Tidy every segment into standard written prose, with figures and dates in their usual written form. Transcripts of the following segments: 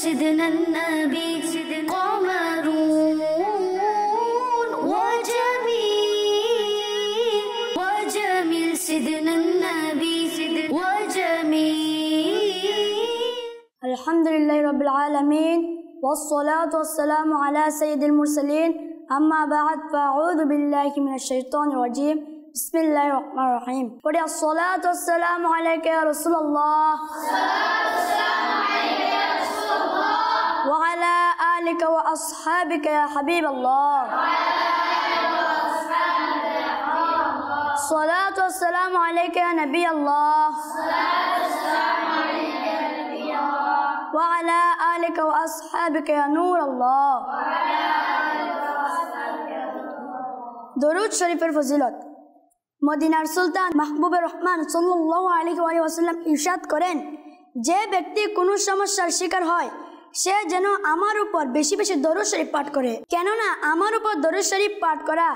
سيدنا النبي قمرون وجميل سيدنا النبي وجميل. الحمد لله رب العالمين والصلاة والسلام على سيد المرسلين. أما بعد فأعوذ بالله من الشيطان الرجيم. بسم الله الرحمن الرحيم. الصلاة والسلام عليك يا رسول الله وعلى آلك وأصحابك يا حبيب الله. الصلاة والسلام عليك يا نبي الله وعلى آلك وأصحابك يا نور الله. দরুদ শরীফের ফজিলত। মদিনার সুলতান মাহবুবুর রহমান সাল্লাল্লাহু আলাইহি ওয়াসাল্লাম ইরশাদ করেন, যে ব্যক্তি কোনো সমস্যার শিকার হয় সে যেন আমার উপর বেশি বেশি দরুদ শরীফ পাঠ করে, কেননা আমার উপর দরুদ শরীফ পাঠ করা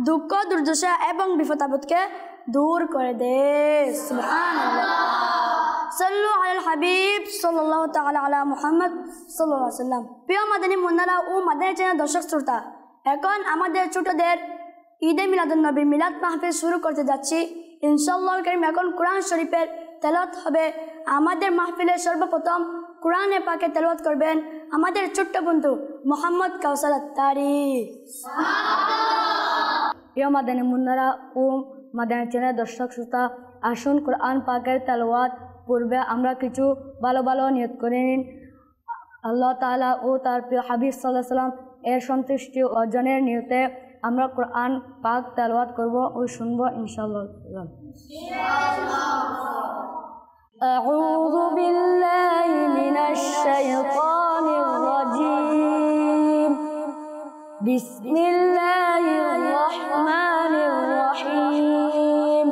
দুঃখ দুর্দশা এবং বিপদ আপদকে দূর করে দেয়। সুবহানাল্লাহ। সাল্লু আলাল হাবিব সাল্লাল্লাহু তাআলা আলা মুহাম্মদ সাল্লাল্লাহু আলাইহি ওয়াসাল্লাম। প্রিয় মাদানী মুন্নারা ও মাদানী চ্যানেল দর্শক শ্রোতা, এখন আমাদের ছোটদের ঈদে মিলাদুন নবী মিলাদ মাহফিল শুরু করতে যাচ্ছি ইনশাআল্লাহুল কারীম। এখন কোরআন শরীফের তেলাওয়াত হবে। আমাদের মাহফিলে সর্বপ্রথম কোরআনে পাকে তেলাওয়াত করবেন আমাদের ছোট্ট বন্ধু মোহাম্মদ কাউসার আত্তারি। প্রিয় মাদানী মুন্নারা ও মাদানী চ্যানেল দর্শক শ্রোতা, আসুন কোরআন পাকের তেলাওয়াত পূর্বে আমরা কিছু ভালো ভালো নিয়ত করে নিন। আল্লাহ তাআলা ও তার প্রিয় হাবিব সাল্লাল্লাহু আলাইহি ওয়াসাল্লাম এর সন্তুষ্টি অর্জনের নিয়তে আমরা কোরআন পাক তেলাওয়াত করব ও শুনবো ইনশাআল্লাহ। আউযু বিল্লাহি মিনাশ শাইতানির রাজীম। বিসমিল্লাহির রাহমানির রাহিম।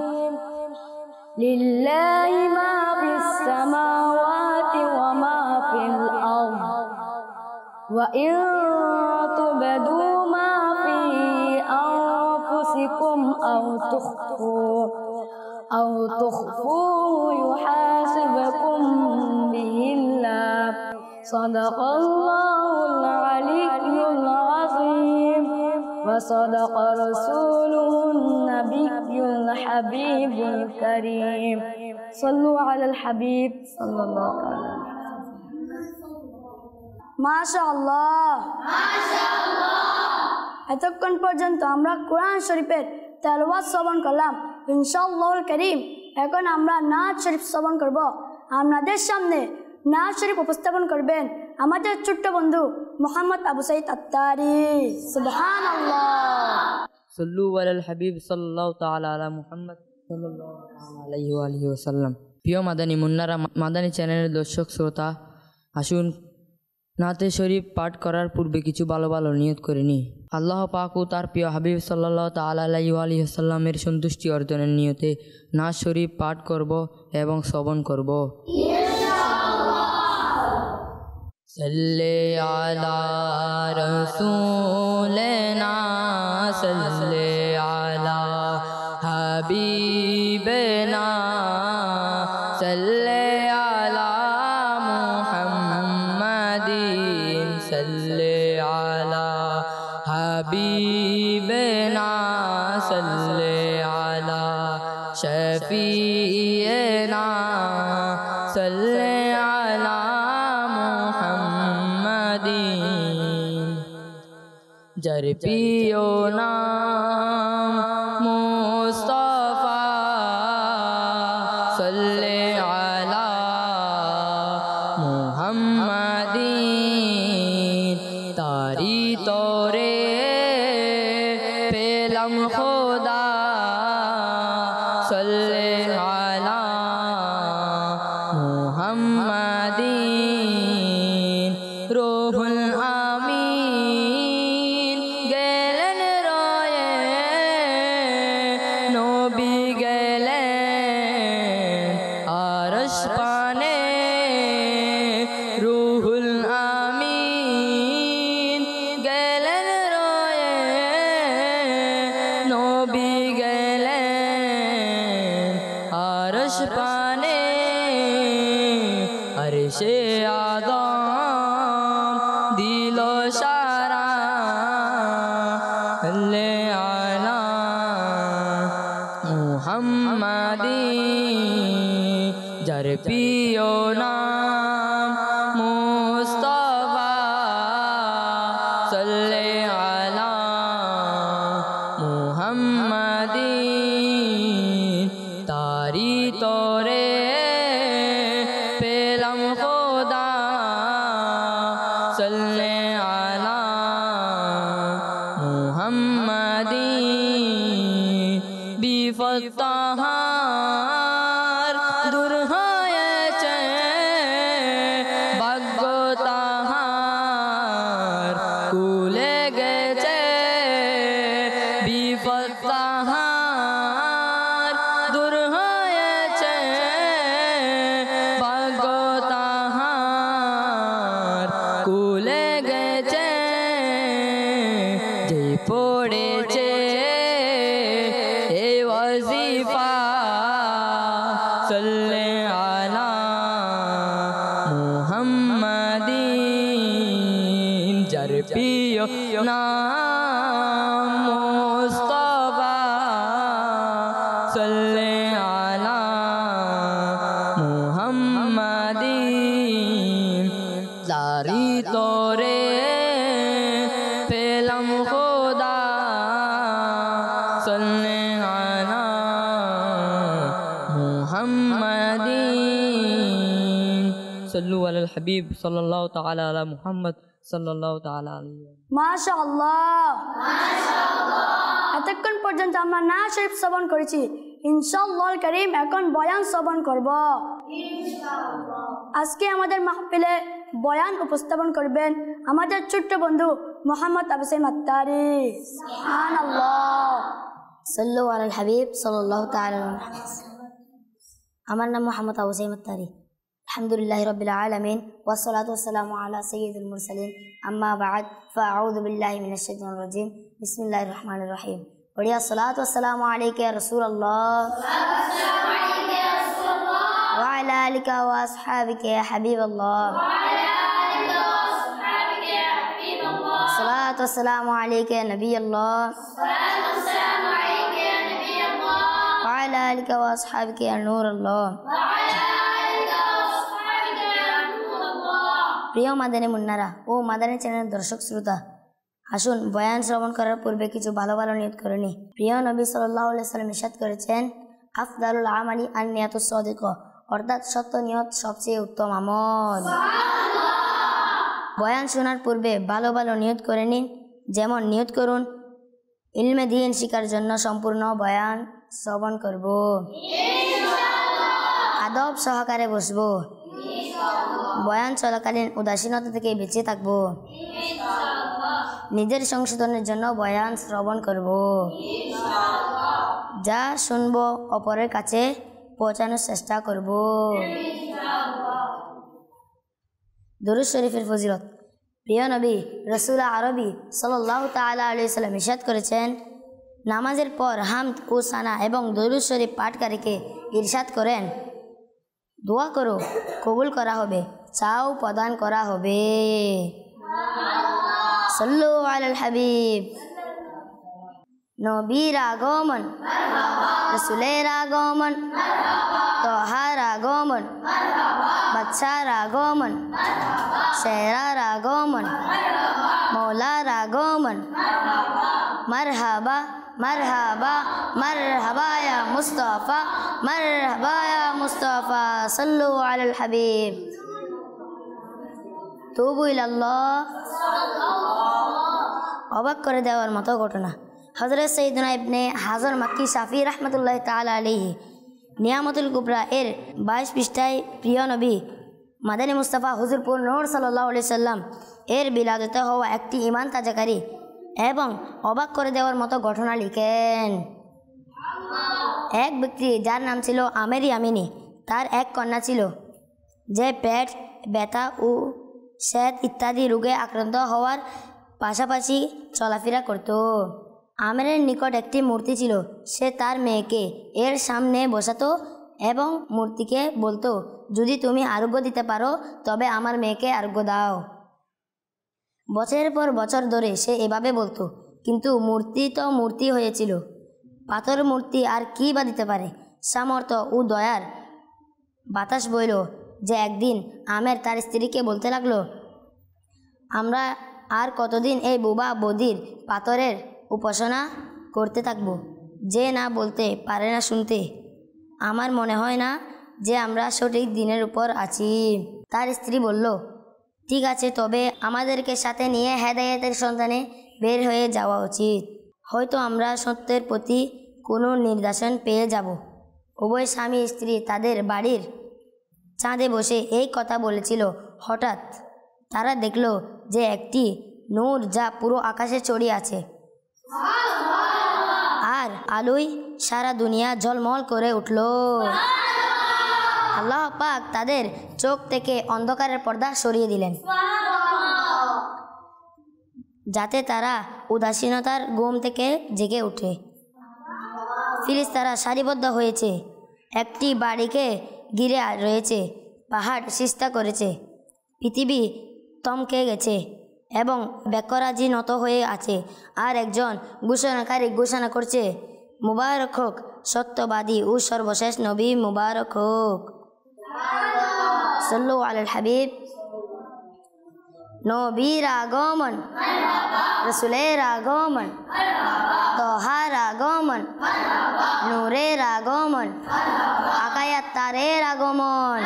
লিল্লাহি মা ফিস সামাওয়াতি ওয়া মা ফিল আরদ ওয়া ইন তুবদু মা ফি أنفسكم أو تخفوه يحاسبكم به الله. صدق الله العلي العظيم وصدق رسوله النبي الحبيب الكريم. صلوا على الحبيب صلى الله عليه وسلم. ما شاء الله এতক্ষণ পর্যন্ত আমরা কোরআন শরীফের তেলাওয়াত শ্রবণ করলাম ইনশাআল্লাহুল কারীম। এখন আমরা নাত শরীফ শ্রবণ করব। আমাদের সামনে নাত শরীফ উপস্থাপন করবেন আমাদের ছোট্ট বন্ধু মোহাম্মদ আবু সাঈদ আত্তারি। সুবহানাল্লাহ। সাল্লু আলাল হাবিব সাল্লাল্লাহু তাআলা আলা মুহাম্মদ সাল্লাল্লাহু আলাইহি ওয়া আলিহি ওয়াসাল্লাম। প্রিয় মাদানী মুন্নারা মাদানী চ্যানেলের দর্শক শ্রোতা, আসুন নাতে শরীফ পাঠ করার পূর্বে কিছু ভালো ভালো নিয়ত করে নিই। আল্লাহ পাক ও তার প্রিয় হাবিব সাল্লাল্লাহু তাআলা আলাইহি ওয়া আলিহি ওয়াসাল্লামের সন্তুষ্টি অর্জনের নিয়তে নাত শরীফ পাঠ করব এবং শ্রবণ করব। সাল্লি আলা রাসূলিনা সাল্লি আলা হাবিবিনা সাল্লি আলা মুহাম্মাদিন সাল্লি আলা হাবিবিনা সাল্লি আলা শফিঈনা সাল্লি আলা মুহাম্মাদিন। যার প্রিয় নাম মুস্তাফা সাল্লি আলা মুহাম্মাদিন। তারি তোরে পেলাম খোদা সাল্লি আলা মুহাম্মাদিন। রুহুল আমিন গেলেন রয়ে আদম দিল সারা লে আলা মুহাম্মাদি যার প্রিয় নাম মুস্তাফা সাল্লে আলা মুহাম্মাদি তারি তোরে পেলাম খোদা সাল্লে আলা মুহাম্মাদি বিফতাহার দূর হয়েছে ভাগ্য তাহার কুলে গেছে বিফতাহার দূর হয়েছে ভাগ্য তাহার কুলে গেছে যে পড়েছে এই ওয়াজিফা সাল্লে আলা মুহাম্মাদিন যার প্রিয় নাম মুস্তাফা সাল্লে আলা মুহাম্মাদিন তারি তোরে পেলাম খোদা সাল্লে আলা মুহাম্মাদিন সাল্লু আলাল হাবিব সাল্লাল্লাহু তাআলা আলা মুহাম্মদ সাল্লাল্লাহু তাআলা আলাইহি মাশাআল্লাহ এতক্ষণ পর্যন্ত আমরা না শরীফ শ্রবণ করেছি ইনশাআল্লাহ করিম এখন বয়ান শ্রবণ করব আজকে আমাদের মাহফিলে বয়ান উপস্থাপন করবেন আমাদের ছোট্ট বন্ধু মোহাম্মদ আবুসাইম আত্তারি সুবহানাল্লাহ সাল্লু আলাল হাবিব সাল্লাল্লাহু তাআলা আলাইহি ওয়াসাল্লাম। আমার নাম মোহাম্মদ আবুসাইম আত্তারি। আলহামদুলিল্লাহি রাব্বিল আলামিন ওয়াসসালাতু ওয়াসসালামু আলা সাইয়্যিদিল মুরসালিন আম্মা বা'দ ফাআউযু বিল্লাহি মিনাশ শাইতানির রাজিম বিসমিল্লাহির রহমানির রহিম। ওয়া সালাতু ওয়াসসালামু আলাইকা ইয়া রাসূলুল্লাহ ওয়া আলা আলিকা ওয়া আসহাবিকা ইয়া হাবিবাল্লাহ সালাতু ওয়াসসালামু আলাইকা ইয়া নবিয়াল্লাহ ওয়া আলা আলিকা ওয়া আসহাবিকা ইয়া নূরাল্লাহ। প্রিয় মাদানী মুন্নারা ও মাদানী চ্যানেলের দর্শক শ্রোতা, আসুন বয়ান শ্রবণ করার পূর্বে কিছু ভালো ভালো নিয়ত করে নি। প্রিয় নবী সাল্লাল্লাহু আলাইহি সাল্লাম ইরশাদ করেছেন, আফদালুল আমালি আন-নিয়াতুস সাদিকা, অর্থাৎ সত্য নিয়ত সবচেয়ে উত্তম আমল। বয়ান শোনার পূর্বে ভালো ভালো নিয়ত করে নিন। যেমন নিয়ত করুন, ইলমে দ্বীন শিকার জন্য সম্পূর্ণ বয়ান শ্রবণ করব, আদব সহকারে বসব, বয়ান চলাকালীন উদাসীনতা থেকে বেঁচে থাকব, নিজের সংশোধনের জন্য বয়ান শ্রবণ করব, যা শুনব অপরের কাছে পৌঁছানোর চেষ্টা করব। দুরূদ শরীফের ফজিলত। প্রিয় নবী রাসূল আরবি সাল্লাল্লাহু তাআলা আলাইহি সাল্লাম ইরশাদ করেছেন, নামাজের পর হামদ ও সানা এবং দুরূদ শরীফ পাঠকারীকে ইরশাদ করেন, দোয়া করো কবুল করা হবে, চাও প্রদান করা হবে। সাল্লু আলাল হাবিব। নবীর আগমন, রাসূলের আগমন, তোহার আগমন, বাদশার আগমন, শেরার আগমন, মৌলার আগমন, মারহাবা মারহাবা মারহাবা ইয়া মুস্তাফা, মারহাবা ইয়া মুস্তাফা। সাল্লু আলাল হাবিব। তুবু ইলাল্লাহ। অবাক করে দেওয়ার মতো ঘটনা, হযরত সাইয়্যিদুনা ইবনে হাজার মাক্কি শাফি রাহমাতুল্লাহি তাআলা আলাইহি নিয়ামতুল কুবরা এর 22 পৃষ্ঠায় প্রিয় নবী মাদানী মুস্তাফা হুজুরপুর নূর সাল্লাল্লাহু আলাইহি সাল্লাম এর বিলাদতে হওয়া একটি ঈমান তাজাকারী এবং অবাক করে দেওয়ার মতো ঘটনা লিখেন। এক ব্যক্তি যার নাম ছিল আমের ইয়ামিনী, তার এক কন্যা ছিল যে পেট ব্যথা ও শ্বেত ইত্যাদি রোগে আক্রান্ত হওয়ার পাশাপাশি চলাফেরা করত। আমেরের নিকট একটি মূর্তি ছিল, সে তার মেয়েকে এর সামনে বসাতো এবং মূর্তিকে বলতো, যদি তুমি আরোগ্য দিতে পারো তবে আমার মেয়েকে আরোগ্য দাও। বছরের পর বছর ধরে সে এভাবে বলতো, কিন্তু মূর্তি তো মূর্তি হয়েছিল। পাথর মূর্তি আর কি বা দিতে পারে? সামর্থ্য ও দয়ার বাতাস বইল যে একদিন আমের তার স্ত্রীকে বলতে লাগলো, আমরা আর কতদিন এই বুবা বদির পাথরের উপাসনা করতে থাকবো, যে না বলতে পারে না শুনতে। আমার মনে হয় না যে আমরা সঠিক দিনের উপর আছি। তার স্ত্রী বলল, ঠিক আছে, তবে আমাদেরকে সাথে নিয়ে হেদায়েতের সন্ধানে বের হয়ে যাওয়া উচিত। হয়তো আমরা সত্যের প্রতি কোনো নির্দেশন পেয়ে যাব। উভয় স্বামী স্ত্রী তাদের বাড়ির চাঁদে বসে এই কথা বলেছিল। হঠাৎ তারা দেখল যে একটি নূর যা পুরো আকাশে ছড়িয়ে আছে, আর আলোয় সারা দুনিয়া ঝলমল করে উঠল। আল্লাহ পাক তাদের চোখ থেকে অন্ধকারের পর্দা সরিয়ে দিলেন, যাতে তারা উদাসীনতার ঘুম থেকে জেগে ওঠে। ফিরিস্তারা সারিবদ্ধ হয়েছে, একটি বাড়িকে ঘিরে রয়েছে, পাহাড় সিজদা করেছে, পৃথিবী থমকে গেছে এবং বেকরাজি নত হয়ে আছে। আর একজন ঘোষণাকারী ঘোষণা করছে, মুবারক হোক সত্যবাদী ও সর্বশেষ নবী, মুবারক হোক। সাল্লু আলাল হাবিব। নবীর আগমন, রসুলের আগমন, তোহার আগমন, নূরের আগমন, আকায়াত তারের আগমন।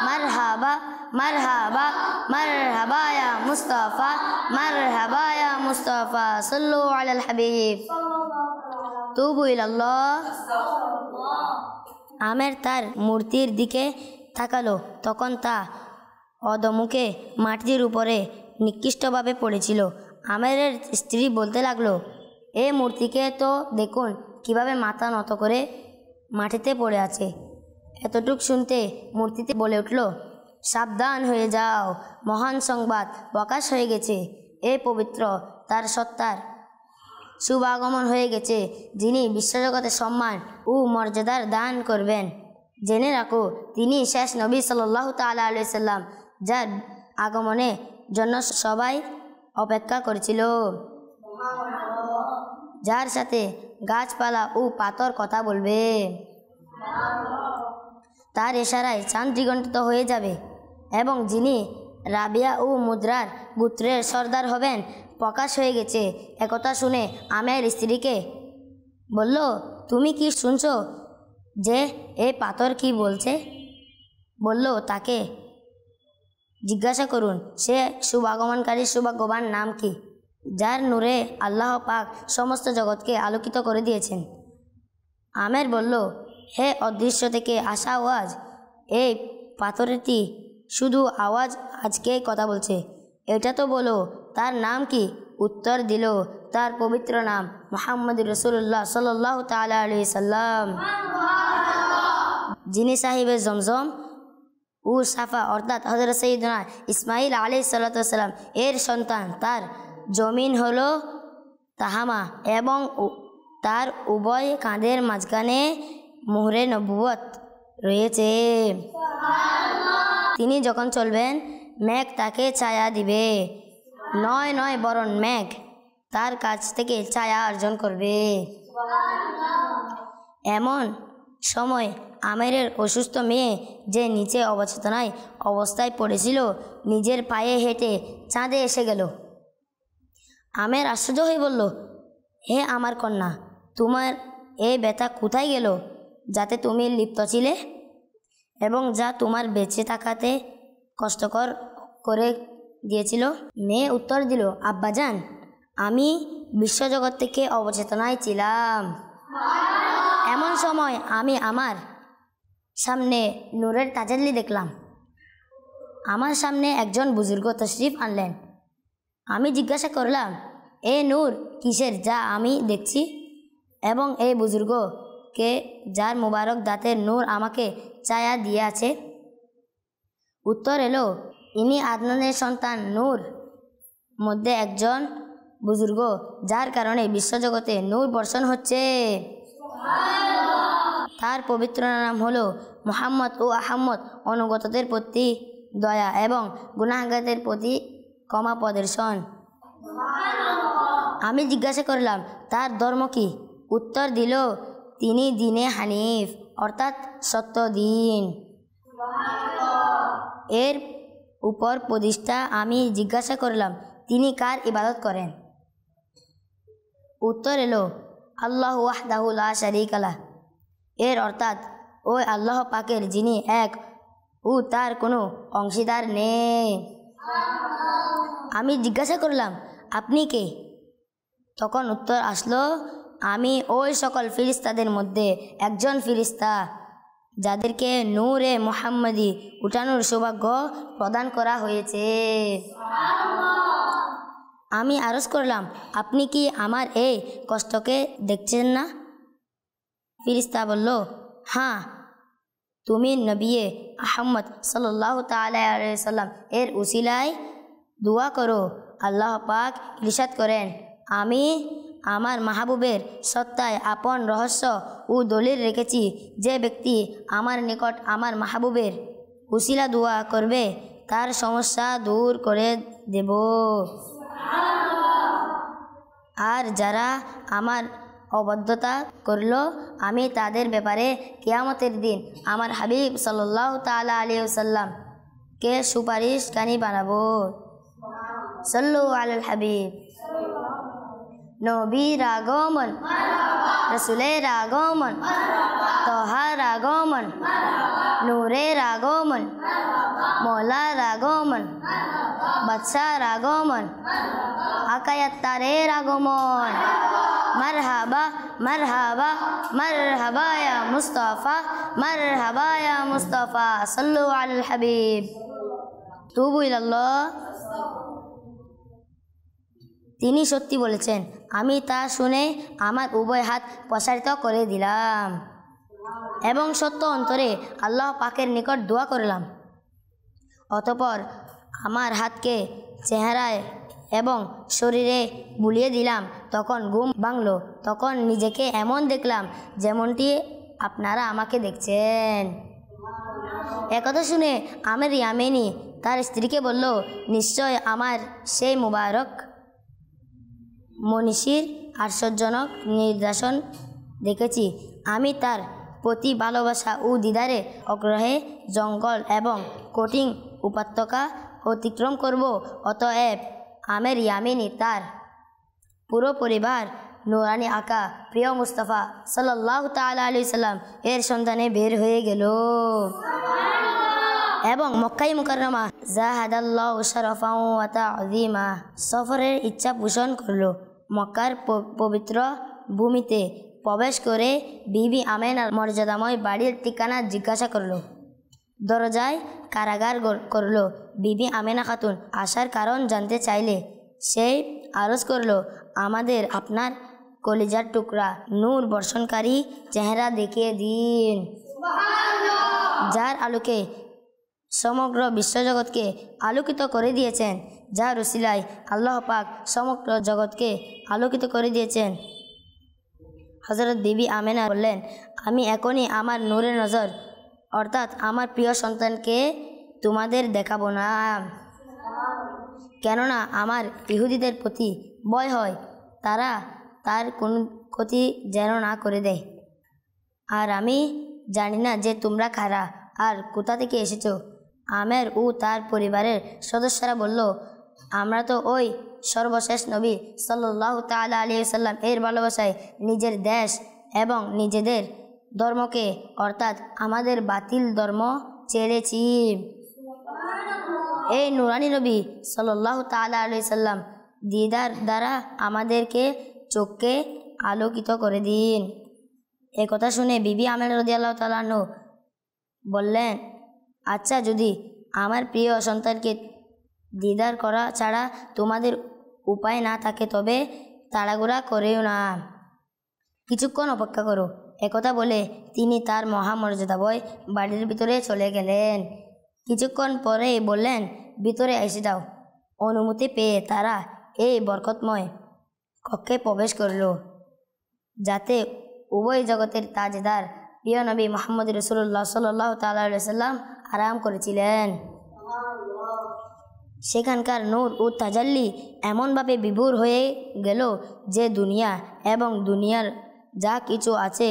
মারহাবা মারহাবা মারহাবা ইয়া মুস্তাফা, মারহাবা ইয়া মুস্তাফা। সাল্লু আলাল হাবিব। তুবু ইলাল্লাহ। আমের তার মূর্তির দিকে তাকালো, তখন তা অধমুখে মাটির উপরে নিকৃষ্টভাবে পড়েছিল। আমেরের স্ত্রী বলতে লাগলো, এ মূর্তিকে তো দেখুন কিভাবে মাথা নত করে মাটিতে পড়ে আছে। এতটুক শুনতে মূর্তিতে বলে উঠল, সাবধান হয়ে যাও, মহান সংবাদ প্রকাশ হয়ে গেছে। এ পবিত্র তার সত্তার শুভাগমন হয়ে গেছে, যিনি বিশ্বজগতে সম্মান ও মর্যাদার দান করবেন। জেনে রাখো, তিনি শেষ নবী সাল্লাল্লাহু তাআলা আলাইহি সাল্লাম, যার আগমনের জন্য সবাই অপেক্ষা করেছিল, যার সাথে গাছপালা ও পাথর কথা বলবে, তার ইশারায় চাঁদ দিগন্তিত হয়ে যাবে, এবং যিনি রাবিয়া ও মুদ্রার গোত্রের সর্দার হবেন, প্রকাশ হয়ে গেছে। একথা শুনে আমের স্ত্রীকে বলল, তুমি কি শুনছো যে এই পাথর কি বলছে? বলল, তাকে জিজ্ঞাসা করুন, সে শুভাগমনকারী সৌভাগ্যবান নাম কি, যার নূরে আল্লাহ পাক সমস্ত জগৎকে আলোকিত করে দিয়েছেন। আমের বলল, হে অদৃশ্য থেকে আসা আওয়াজ, এই পাথরটি শুধু আওয়াজ আজকেই কথা বলছে, এটা তো বলো তার নাম কি? উত্তর দিল, তার পবিত্র নাম মুহাম্মদ রাসূলুল্লাহ সাল্লাল্লাহু তাআলা আলাইহি সাল্লাম, যিনি সাহিবে জমজম ও সাফা অর্থাৎ হযরত সাইয়্যিদনা ইসমাঈল আলাইহিস সালাতু ওয়াস সালাম এর সন্তান। তার জমিন হলো তাহামা এবং তার উভয় কাঁধের মাঝখানে মুহরে নবুয়ত রয়েছে। তিনি যখন চলবেন, মেঘ তাকে ছায়া দিবে, নয় বরং মেঘ তার কাছ থেকে ছায়া অর্জন করবে। এমন সময় আমেরের অসুস্থ মেয়ে, যে নিচে অবচেতনায় অবস্থায় পড়েছিল, নিজের পায়ে হেঁটে চাঁদে এসে গেল। আমের আশ্চর্য হয়ে বলল, হে আমার কন্যা, তোমার এই ব্যথা কোথায় গেল, যাতে তুমি লিপ্ত ছিলে এবং যা তোমার বেঁচে থাকাতে কষ্টকর করে দিয়েছিল? মেয়ে উত্তর দিল, আব্বাজান, আমি বিশ্বজগৎ থেকে অবচেতনায় ছিলাম। এমন সময় আমি আমার সামনে নূরের তাজাল্লি দেখলাম। আমার সামনে একজন বুজুর্গ তশরিফ আনলেন। আমি জিজ্ঞাসা করলাম, এ নূর কিসের যা আমি দেখছি, এবং এই বুজুর্গকে যার মুবারক দাঁতের নূর আমাকে ছায়া দিয়ে আছে? উত্তর এলো, ইনি আদনানের সন্তান নূর মধ্যে একজন বুজুর্গ, যার কারণে বিশ্বজগতে নূর বর্ষণ হচ্ছে। তার পবিত্র নাম হলো মুহাম্মদ ও আহম্মদ, অনুগতদের প্রতি দয়া এবং গুনাহগারদের প্রতি ক্ষমা প্রদর্শন। আমি জিজ্ঞাসা করলাম, তার ধর্ম কি? উত্তর দিল, তিনি দিনে হানিফ অর্থাৎ সত্য দিন। এর উপর প্রতিষ্ঠা আমি জিজ্ঞাসা করলাম, তিনি কার ইবাদত করেন? উত্তর এলো, আল্লাহ ওয়াহদাহু লা শারীকা লাহ, এর অর্থাৎ ওই আল্লাহ পাকের যিনি এক ও তার কোনো অংশীদার নেই। আমি জিজ্ঞাসা করলাম, আপনি কে? তখন উত্তর আসলো, আমি ওই সকল ফিরিস্তাদের মধ্যে একজন ফিরিস্তা যাদেরকে নূরে মুহাম্মদী উঠানোর সৌভাগ্য প্রদান করা হয়েছে। আমি আরজ করলাম, আপনি কি আমার এই কষ্টকে দেখছেন না? ফিরিস্তা বলল, হ্যাঁ, তুমি নবী আহম্মদ সাল্লাল্লাহু তাআলা আলাইহি ওয়াসাল্লাম এর উসিলায় দোয়া করো। আল্লাহ পাক ইরশাদ করেন, আমি আমার মাহবুবের সত্তায় আপন রহস্য ও দলিল রেখেছি। যে ব্যক্তি আমার নিকট আমার মাহবুবের উসিলা দোয়া করবে তার সমস্যা দূর করে দেব। আর যারা আমার অবদ্ধতা করল আমি তাদের ব্যাপারে কিয়ামতের দিন আমার হাবিব সাল্লাল্লাহু তাআলা আলাইহি ওয়াসাল্লাম কে সুপারিশকারী বানাবো। সাল্লু আলাল হাবিব। নবীর আগমন, রাসূলের আগমন, তহার আগমন, নূরের আগমন, মৌলার আগমন, বাদশার আগমন, আকায়াত্তারের আগমন। মারহাবা মারহাবা মারহাবা ইয়া মুস্তাফা, মারহাবা ইয়া মুস্তাফা, সাল্লু আলাল হাবিব। তুবু ইলাল্লাহ। তিনি সত্যি বলেছেন। আমি তা শুনে আমার উভয় হাত প্রসারিত করে দিলাম এবং সত্য অন্তরে আল্লাহ পাকের নিকট দোয়া করলাম। অতঃপর আমার হাতকে চেহারায় এবং শরীরে বুলিয়ে দিলাম। তখন ঘুম ভাঙল। তখন নিজেকে এমন দেখলাম যেমনটি আপনারা আমাকে দেখছেন। একথা শুনে আমের ইয়ামেনি তার স্ত্রীকে বলল, নিশ্চয় আমার সেই মুবারক মনীষীর আশ্চর্যজনক নিদর্শন দেখেছি। আমি তার প্রতি ভালোবাসা ও দিদারে অগ্রহে জঙ্গল এবং কঠিন উপত্যকা অতিক্রম করব। অতএব আমের ইয়ামিনী তার পুরো পরিবার নুরানি আকা প্রিয় মুস্তাফা সাল্লাল্লাহু তাআলা আলাইহি সাল্লাম এর সন্ধানে বের হয়ে গেল এবং মক্কায় মুকাররমা জাহাদাল্লাহু শারাফাও ওয়া তা'যীমা সফরের ইচ্ছা পোষণ করল। মক্কার পবিত্র ভূমিতে প্রবেশ করে বিবি আমেনার মর্যাদাময় বাড়ির ঠিকানা জিজ্ঞাসা করল। দরজায় কারাগার করল। বিবি আমেনা খাতুন আসার কারণ জানতে চাইলে সে আরজ করল, আমাদের আপনার কলিজার টুকরা নূর বর্ষণকারী চেহারা দেখিয়ে দিন, যার আলোকে সমগ্র বিশ্বজগৎকে আলোকিত করে দিয়েছেন, যার উসিলায় আল্লাহ পাক সমগ্র জগৎকে আলোকিত করে দিয়েছেন। হযরত বিবি আমেনা বললেন, আমি এখনই আমার নূরের নজর অর্থাৎ আমার প্রিয় সন্তানকে তোমাদের দেখাবো না, কেননা আমার ইহুদিদের প্রতি ভয় হয় তারা তার কোনো ক্ষতি যেন না করে দেয়। আর আমি জানি না যে তোমরা কারা আর কোথা থেকে এসেছো। আমের ও তার পরিবারের সদস্যরা বলল, আমরা তো ওই সর্বশেষ নবী সাল্লাল্লাহু তাআলা আলাইহি ওয়াসাল্লাম এর ভালোবাসায় নিজের দেশ এবং নিজেদের ধর্মকে অর্থাৎ আমাদের বাতিল ধর্ম ছেড়েছি। এই নুরানি নবী সাল্লাল্লাহু তাআলা আলাইহি ওয়াসাল্লাম দিদার দ্বারা আমাদেরকে চোখকে আলোকিত করে দিন। এ কথা শুনে বিবি আমেনা রাদিয়াল্লাহু তাআলা আনহু বললেন, আচ্ছা, যদি আমার প্রিয় সন্তানকে দিদার করা ছাড়া তোমাদের উপায় না থাকে তবে তাড়াহুড়া করেও না, কিছুক্ষণ অপেক্ষা করো। একথা বলে তিনি তার মহামর্যাদাময় বাড়ির ভিতরে চলে গেলেন। কিছুক্ষণ পরেই বললেন, ভিতরে এসে যাও। অনুমতি পেয়ে তারা এই বরকতময় কক্ষে প্রবেশ করল, যাতে উভয় জগতের তাজদার প্রিয় নবী মুহাম্মদ রাসূলুল্লাহ সাল্লাল্লাহু তাআলা আলাইহি সাল্লাম আরাম করেছিলেন। সেখানকার নূর ও তাজাল্লি এমনভাবে বিভোর হয়ে গেল যে দুনিয়া এবং দুনিয়ার যা কিছু আছে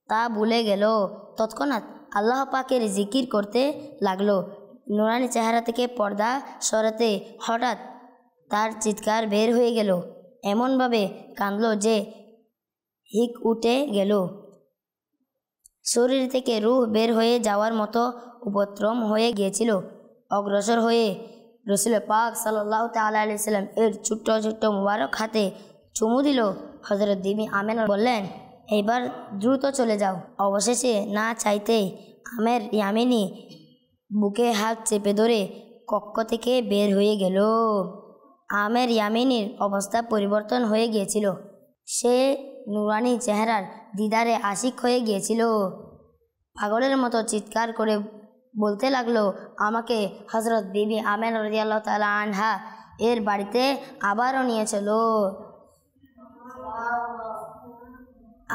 তা ভুলে গেল। তৎক্ষণাৎ আল্লাহ পাকের জিকির করতে লাগলো। নুরানি চেহারা থেকে পর্দা সরাতে হঠাৎ তার চিৎকার বের হয়ে গেল। এমনভাবে কাঁদল যে হিক উঠে গেল। শরীর থেকে রূহ বের হয়ে যাওয়ার মতো উপক্রম হয়ে গিয়েছিল। অগ্রসর হয়ে রসুল পাক সাল্লাল্লাহু তাআলা আলাইহি সাল্লাম এর ছোট্ট ছোট্ট মুবারক হাতে চুমু দিল। হযরত বিবি আমেনা বললেন, এবার দ্রুত চলে যাও। অবশেষে না চাইতেই আমের ইয়ামিনী বুকে হাত চেপে ধরে কক্ষ থেকে বের হয়ে গেল। আমের ইয়ামিনীর অবস্থা পরিবর্তন হয়ে গিয়েছিল। সে নুরানি চেহারার দিদারে আশিক হয়ে গিয়েছিল। পাগলের মতো চিৎকার করে বলতে লাগলো, আমাকে হযরত বিবি আমেনা রাদিয়াল্লাহু তাআলা আনহা এর বাড়িতে আবারও নিয়ে চলো,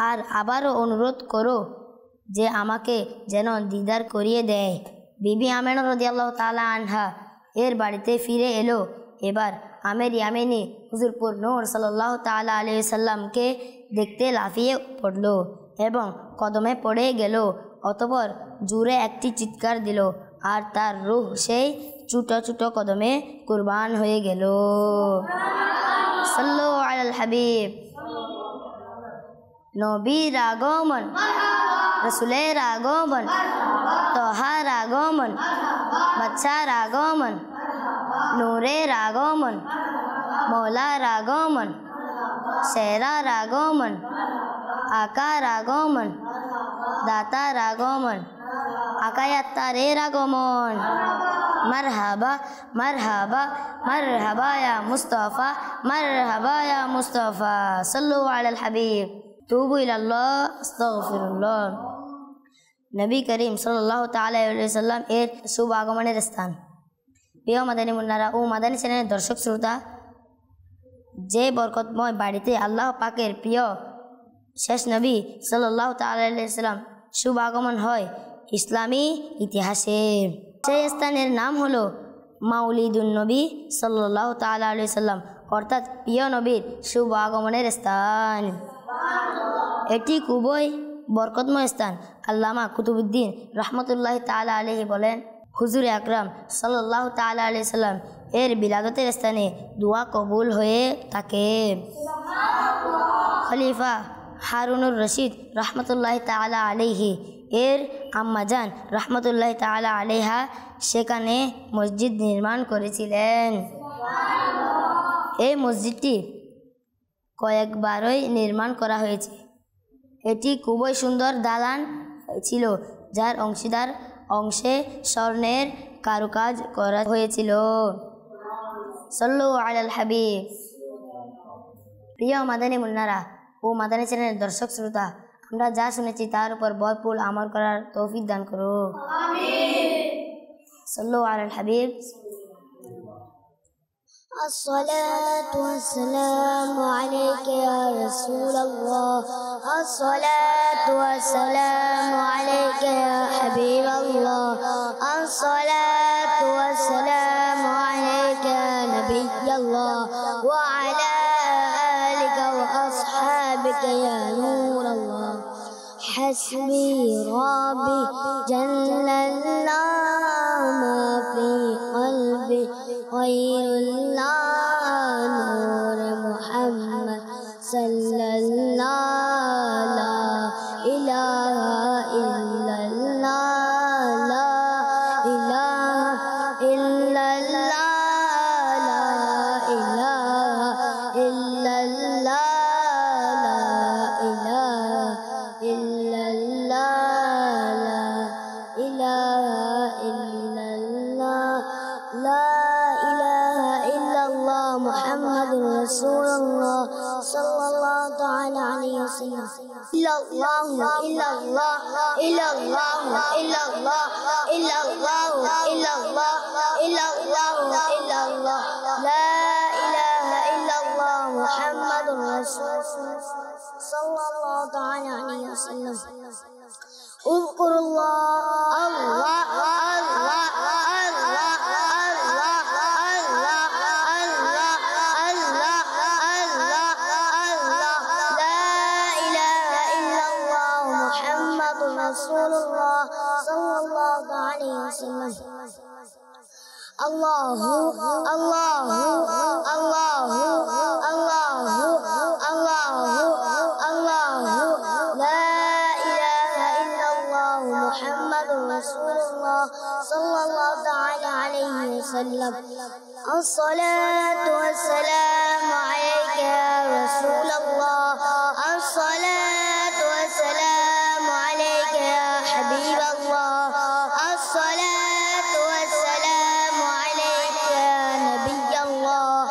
আর আবারও অনুরোধ করো যে আমাকে যেন দিদার করিয়ে দেয়। বিবি আমেনা রাদিয়াল্লাহু তাআলা আনহা এর বাড়িতে ফিরে এলো। এবার আমের ইয়ামিনী হুজুরপুর নূর সাল্লাল্লাহু তাআলা আলাইহি সাল্লামকে দেখতে লাফিয়ে পড়ল এবং কদমে পড়ে গেল। অতঃপর জোরে একটি চিৎকার দিল আর তার রূহ সেই ছোট ছোট কদমে কুরবান হয়ে গেল। সাল্লু আলাল হাবিব। নবীর আগমন, রাসূলের আগমন, তহার আগমন, বাচ্চার আগমন, নূরের আগমন, মৌলার আগমন, সেরার আগমন, আকার আগমন, দাতার আগমন, আকায়াত্তারের আগমন। মারহাবা মারহাবা মারহাবা ইয়া মুস্তাফা, মারহাবা ইয়া মুস্তাফা। সাল্লু আলাল হাবিব। তুবু ইলাল্লাহ, আস্তাগফিরুল্লাহ। নবী করিম সাল্লাল্লাহু তাআলা আলাইহি সাল্লাম এর শুভ আগমনের স্থান। প্রিয় মাদানী মুন্নারা ও মাদানী চ্যানেলের দর্শক শ্রোতা, যে বরকতময় বাড়িতে আল্লাহ পাকের প্রিয় শেষ নবী সাল্লাল্লাহু তাআলা আলাইহি সাল্লাম শুভ আগমন হয় ইসলামী ইতিহাসে, সেই স্থানের নাম হলো মাউলিদুন নবী সাল্লাল্লাহু তাআলা আলাইহি সাল্লাম, অর্থাৎ প্রিয় নবীর শুভ আগমনের স্থান। এটি খুবই বরকতময় স্থান। আল্লামা কুতুবুদ্দিন রহমতুল্লাহি তাআলা আলাইহি বলেন, হুজুর আকরাম সাল্লাল্লাহু তাআলা আলাইহি সাল্লাম এর বিলাদতের স্থানে দোয়া কবুল হয়ে থাকে। খলিফা হারুনুর রশিদ রহমতুল্লাহি তাআলা আলাইহি এর আম্মাজান রহমতুল্লাহি তাআলা আলাইহা সেখানে মসজিদ নির্মাণ করেছিলেন। এই মসজিদটি কয়েকবারই নির্মাণ করা হয়েছে। এটি খুবই সুন্দর দালান ছিল, যার অংশে স্বর্ণের কারুকাজ করা হয়েছিল। সাল্লু আলাল হাবিব। প্রিয় মাদানী মুন্নারা ও মাদানী চ্যানেলের দর্শক শ্রোতা, আমরা যা শুনেছি তার উপর ভরপুর আমল করার তৌফিক দান করো। সাল্লু আলাল হাবিব। الصلاة والسلام عليك يا رسول الله، الصلاة والسلام عليك يا حبيب الله، الصلاة والسلام عليك يا نبي الله، وعلى آلك وأصحابك يا نور الله. حسبي ربي جل الله، ما في قلبي غير الله، نور محمد صلى الله، لا إله إلا الله، لا إله إلا الله، لا إله إلا الله، لا إله إلا الله، لا إله إلا الله، لا إله إلا الله، محمد رسول الله صلى الله تعالى عليه وسلم. إلا الله إلا الله إلا الله إلا الله إلا الله إلا الله إلا الله إلا الله، لا إله إلا الله، محمد رسول الله صلى الله تعالى عليه وسلم. اذكروا الله الله الله الله الله الله الله الله الله لا إله إلا الله محمد رسول الله صلى الله عليه وسلم الله الله الله الله الله الله لا إله إلا الله محمد رسول الله صلى الله تعالى عليه وسلم الصلاة والسلام عليك يا رسول الله الصلاة والسلام عليك يا حبيب الله الصلاة والسلام عليك يا نبي الله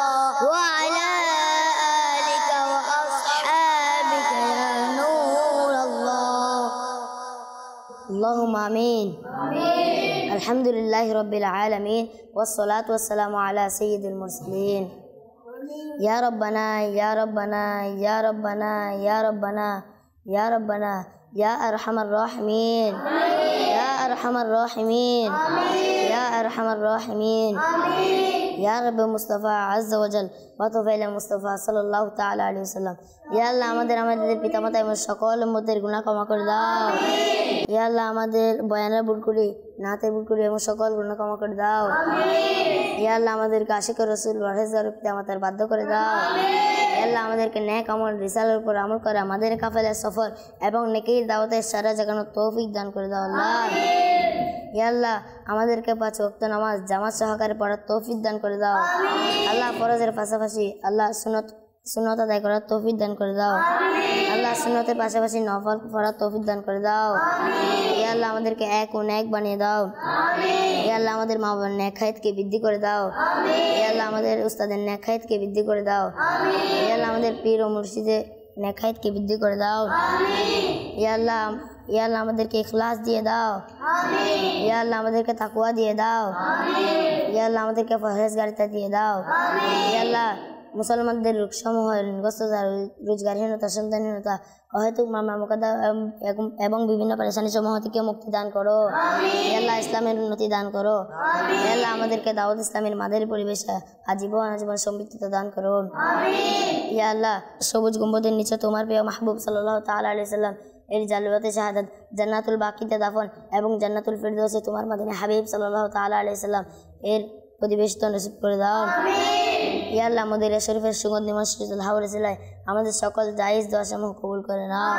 وعلى آلك وأصحابك يا نور الله اللهم آمين الحمد لله رب العالمين والصلاة والسلام على سيد المرسلين يا ربنا يا ربنا يا ربنا يا ربنا يا ربنا يا أرحم الراحمين يا أرحم الراحمين يا أرحم الراحمين يا رب مصطفى عز وجل وطفيل مصطفى صلى الله تعالى عليه وسلم يا الله আমাদের পিতামাতা এবং সকল উম্মতের গুনাহ ক্ষমা করে দাও ইয়া আল্লাহ আমাদের বয়ানের ভুলগুলি নাতের ভুলগুলি এবং সকল গুনাহ ক্ষমা করে দাও ইয়া আল্লাহ আমাদেরকে আশিক রাসূল ওয়ারিসার পিতামাতার বাধ্য করে দাও ইয়া আল্লাহ আমাদেরকে নেক আমল রিসালার উপর আমল করে আমাদের কাফেলা সফর এবং নেকির দাওয়াতের সারা জাগানোর তৌফিক দান করে দাও আল্লাহ ইয়া আল্লাহ আমাদেরকে 5 ওয়াক্ত নামাজ জামাত সহকারে পড়ার তৌফিক দান করে দাও আল্লাহ ফরজের পাশাপাশি আল্লাহ সুন্নত আদায় করার তৌফিক দান করে দাও আল্লাহ সুন্নতের পাশাপাশি নফল পড়ার তৌফিক দান করে দাও ইয়া আল্লাহ আমাদেরকে এক ও নেক বানিয়ে দাও ইয়া আল্লাহ আমাদের মা বাবার নেকহায়াতকে বৃদ্ধি করে দাও ইয়া আল্লাহ আমাদের উস্তাদের নেকহায়াতকে বৃদ্ধি করে দাও ইয়া আল্লাহ আমাদের পীর ও মুর্শিদের নেকহায়াতকে বৃদ্ধি করে দাও ইয়া আল্লাহ আমাদেরকে ইখলাস দিয়ে দাও ইয়া আল্লাহ আমাদেরকে তাকওয়া দিয়ে দাও ইয়া আল্লাহ আমাদেরকে পরহেজগারিতা দিয়ে দাও ইয়া আল্লাহ মুসলমানদের রোগসমূহ ঋণগ্রস্ততা রোজগারহীনতা সন্তানহীনতা অহেতুক মামলা মোকদ্দমা এবং বিভিন্ন পেরেশানি সমূহ থেকে মুক্তি দান করো ইয়া আল্লাহ ইসলামের উন্নতি দান করো ইয়া আল্লাহ আমাদেরকে দাওয়াত ইসলামের মাদের পরিবেশে আজীবন সম্পৃক্ততা দান করো ইয়া আল্লাহ সবুজ গম্বুজের নিচে তোমার প্রিয় মাহবুব সাল্লাল্লাহু তাআলা আলাইহি সাল্লাম এর জালওয়াতে শাহাদাত জান্নাতুল বাকিতে দাফন এবং জান্নাতুল ফিরদৌসে তোমার মদিনা হাবিব সাল্লাল্লাহু তাআলা আলাইহি সাল্লাম এর প্রতিবেশিত নসিব করে দাও ইয়া আল্লাহ আমাদের শরীফের সুগন্ধি মসজিদুল হাওরে সিলায় আমাদের সকল জায়েজ দোয়া সমূহ কবুল করে নাও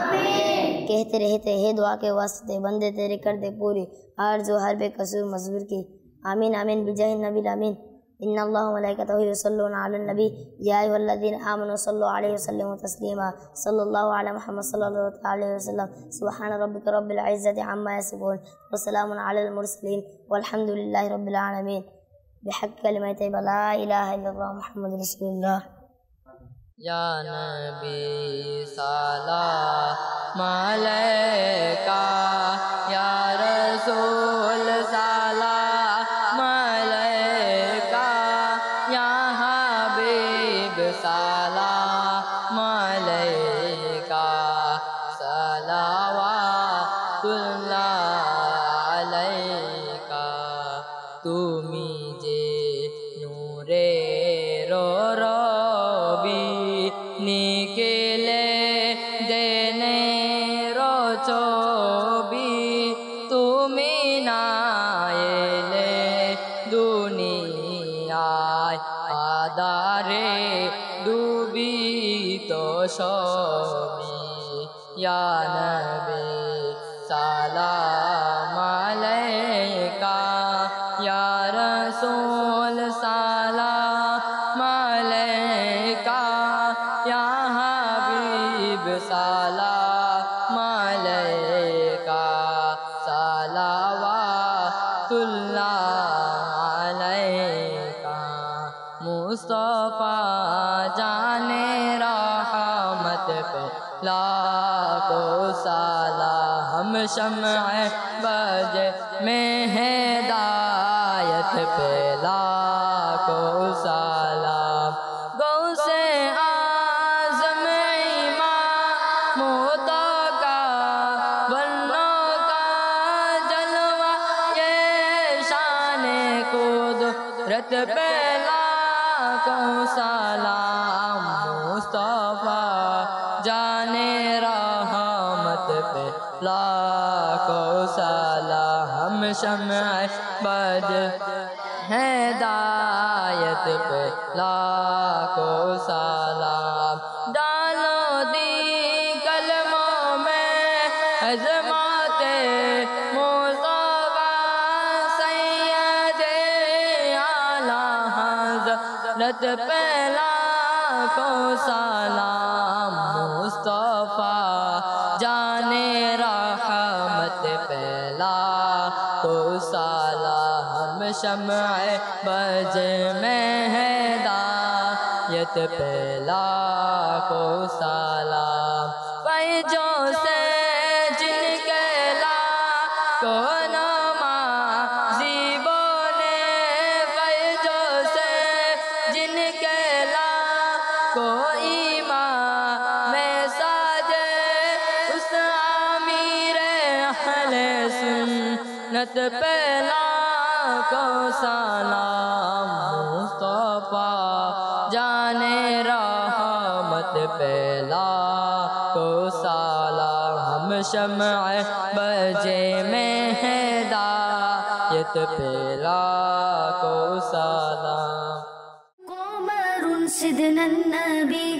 कहते रहते हैं दुआ के वास्ते बंदे तेरे कर दे पूरी आरज़ू हर बेकसूर मजबूर की आमीन आमीन बिजाह नबी आमीन इन्ना अल्लाह व मलाइकतहु युसल्लूना अलन नबी या अय्युहल्लज़ीना आमनू सल्लु अलैहि व सल्लिमू तस्लीमा सल्लल्लाहु अला मुहम्मद सल्लल्लाहु अलैहि वसल्लम सुब्हान रब्बिका रब्बिल इज्जति अम्मा यसिफून व सलामुन अलल मुरसलीन वल्हम्दुलिल्लाहि रब्बिल आलमीन बिहक़्क़ि कलिमति ला इलाहा इल्लल्लाह मुहम्मदुर रसूलुल्लाह या नबी सलाम अलैका या रसूल सलाम अलैका या हबीब सलाम अलैका सलावातुल्लाह अलैका तुमी जे नूरे रबी निकले देने रचबी तुमी ना एले दुनियाय आदारे डूबी तो सभी या नबी सलाम अलैका या रसूल सलाम अलैका या हबीब सलाम अलैका सलावातुल्लाह अलैका मुस्तफा जाने रहमत पे लाखों सलाम शम्अ बज में हिदायत पे लाखों सलाम गौसे आज़म इमाम मोता का बन्नों का पहला को सलाम मुस्तफा जाने रहमत पे लाखो सलाम शम्अ बद हिदायत पे लाखो सलाम डालो दी कलमों में अज़माते मुस्तफा सैयदे आला हज़रत पहला को सलाम मुस्तफा जाने रहमत पहला को सलाम शम्अ बज में हिदायत पहला को सलाम फैजों से जिनके ला को नमाज़ी बोले फैजों से जिनके ला को ईमान में साजे उस आमीर अहले सुन्नत पहला को सलाम मुस्तफा जाने रहमत पहला को सलाम शम्अ बजे में हिदायत पहला को सलाम قمر سيدنا النبي